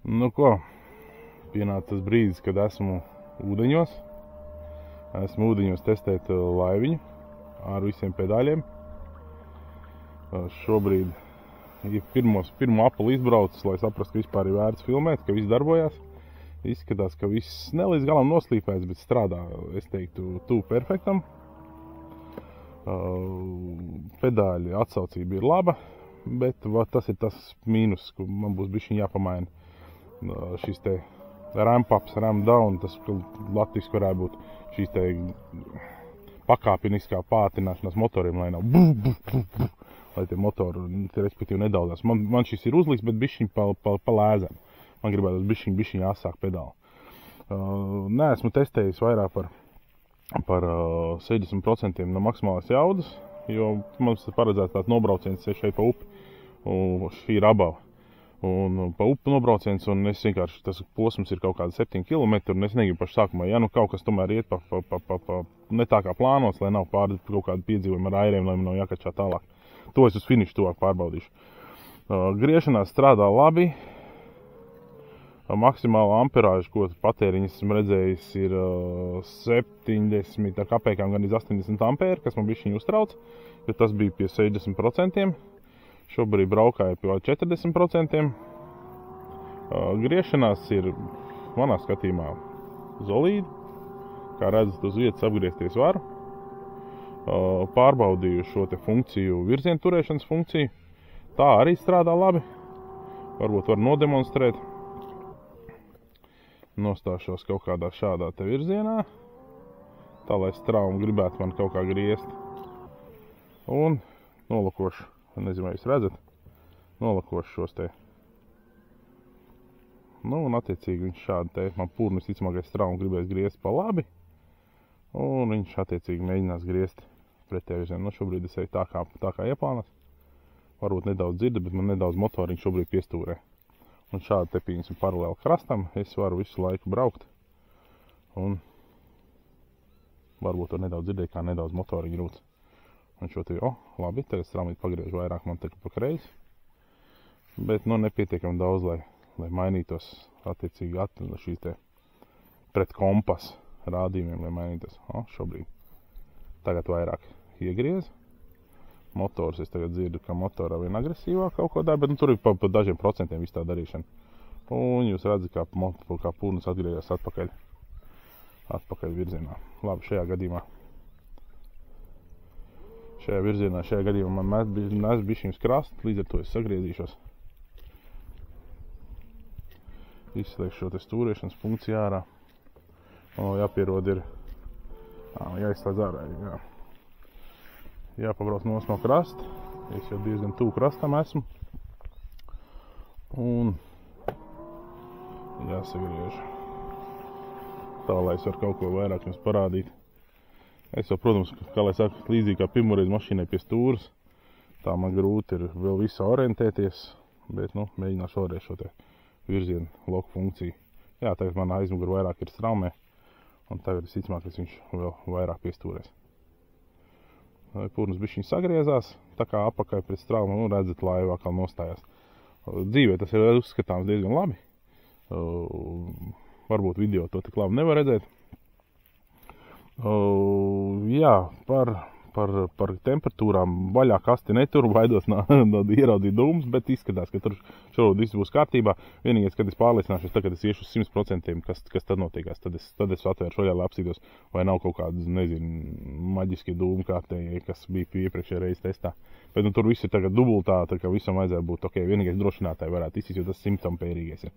Nu ko, pienāca tas brīdis, kad esmu ūdeņos. Esmu ūdeņos testēt laiviņu ar visiem pedāļiem. Šobrīd ir pirmo apli izbraucis, lai saprastu, ka vispār ir vērts filmēt, ka viss darbojās. Izskatās, ka viss ne līdz galam noslīpēts, bet strādā, es teiktu, tuvu perfektam. Pedāļi atsaucība ir laba, bet tas ir tas mīnus, ka man būs bišķiņ jāpamaina šīs te ramp ups, ramp down, tas latviski varētu būt šīs te pakāpeniskā pātrināšanās motoriem, lai nav lai tie motori, respektīvi, nedaudzās. Man šis ir uzliks, bet bišķiņ pa lēzēm. Man gribētu bišķiņ jāsāk pedāli. Neesmu testējis vairāk par 60% no maksimālās jaudas, jo mums paredzēts tāds nobrauciens šeit pa upi, un šī ir Abava. Un pa upi nobrauciens, un es vienkārši, tas posms ir kaut kāda 7 km, un es negribu pašu sākumā, ja nu kaut kas tomēr iet ne tā kā plānots, lai nav kaut kādu piedzīvojumu ar airiem, lai man nav jākačā tālāk. To es uz finišu tuvāk pārbaudīšu. Griešanās strādā labi. Maksimāla amperāža, ko patēriņas esmu redzējis, ir 70 kapekām, gan 80 ampēri, kas man bišķiņ uztrauc, jo tas bija pie 60%. Šobrīd braukāja pie 40%. Griešanās ir, manā skatījumā, solīdi. Kā redzat, uz vietas apgriezties varu. Pārbaudīju šo te funkciju, virzienu turēšanas funkciju. Tā arī strādā labi. Varbūt var nodemonstrēt. Nostāšos kaut kādā šādā te virzienā, tā lai straume gribētu man kaut kā griezt. Un nolakošu, nezinu, vai jūs redzat, nolakošu šos te. Nu, un attiecīgi viņš šādi te, man pūrnis ticamākais straume gribēs griezt pa labi, un viņš attiecīgi mēģinās griezt pretējā virzienā. Nu, šobrīd es eju tā kā ieplānots. Varbūt nedaudz dzirda, bet man nedaudz motoriņš šobrīd piestūrē. Un šādi te pieņemsim paralēli krastam, es varu visu laiku braukt. Un varbūt var nedaudz dzirdēt, kā nedaudz motoriņu rūc. Un šo te, labi, tagad strāmīt pagriež vairāk man te pa kreisi. Bet, nepietiekami daudz, lai mainītos attiecīgi šīs te pret kompas rādījumiem, lai mainītos. Šobrīd. Tagad vairāk iegriez. Motors, es tagad dzirdu, ka motorā vien agresīvāk kaut ko dara, bet tur ir pa dažiem procentiem viss tā darīšana. Un jūs redzat, kā pūrnis atgriezās atpakaļ virzienā. Labi, šajā gadījumā man nes bišķiņus krast, līdz ar to es sagriezīšos. Izslēgšu šo te stūrēšanas funkciju ārā. Jāpierod ir, jāizslēdz ārā, jā. Jāpabrauc no krasta. Es jau diezgan tuvu krastam esmu. Un jāsagriež. Tā, lai es varu kaut ko vairāk jums parādīt. Es jau, protams, kā lai saka, līdzīgi kā pirmoreiz mašīnai pie stūras. Tā man grūti ir vēl visā orientēties, bet, mēģināšu vēlreiz šo te virzienu loku funkciju. Jā, tagad man aizmugur vairāk ir straumē, un tagad visticamāk, viņš vēl vairāk piestūrēs. Pūrnis bišķiņ sagriezās, tā kā apakaļ pret straumu, redzat, laiva atkal nostājās. Dzīvē tas ir uzskatāms diezgan labi. Varbūt video to tik labi nevar redzēt. Jā, par temperatūrām vaļā kasti netur, baidos ieraudzīt dūmus, bet izskatās, ka tur šobrīd viss būs kārtībā. Vienīgais, kad es pārliecināšos, tagad es iešu uz 100%, kas tad notiekās. Tad es atvēršu vaļā, lai apsītos, vai nav kaut kādas, maģiskie dūmu kārtēji, kas bija iepriekšējā reizes testā. Bet tur viss ir tagad dubultā, tā kā visam vajadzētu būt ok. Vienīgais drošinātāji varētu izsist, jo tas 100 ampērīgais ir,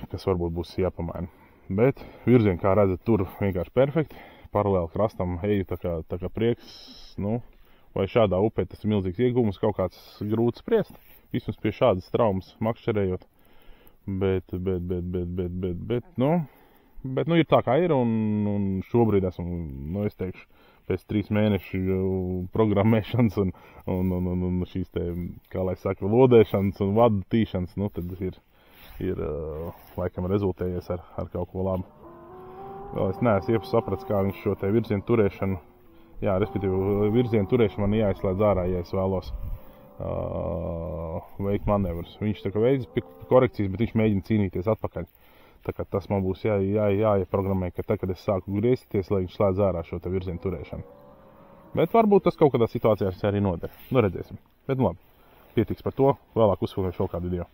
kas varbūt būs jāpamaina. Bet virzieni, kā redzat, tur vienkārši perfekti. Paralēli krastam eju tā kā prieks, vai šādā upē tas ir milzīgs iegūmus, kaut kāds grūti spriest, vismaz pie šādas traumas makšķerējot, bet, ir tā kā ir, un šobrīd esmu, es teikšu, pēc 3 mēnešu programmēšanas un šīs te, kā lai saka, lodēšanas un vadu tīšanas, tad ir laikam rezultējies ar kaut ko labu. Vēl es neesmu sapratis, kā viņš šo te virzienu turēšanu, respektīvi virzienu turēšanu man jāizslēdz ārā, ja es vēlos veikt manevrus. Viņš tā kā veids korekcijas, bet viņš mēģina cīnīties atpakaļ. Tā kā tas man būs jāieprogrammē, ka tad, kad es sāku griezties, lai viņš slēdz ārā šo te virzienu turēšanu. Bet varbūt tas kaut kādā situācijā arī noder. Nu, redzēsim. Bet nu labi, pietiks par to. Vēlāk uzfilmēšu vēl kādu video.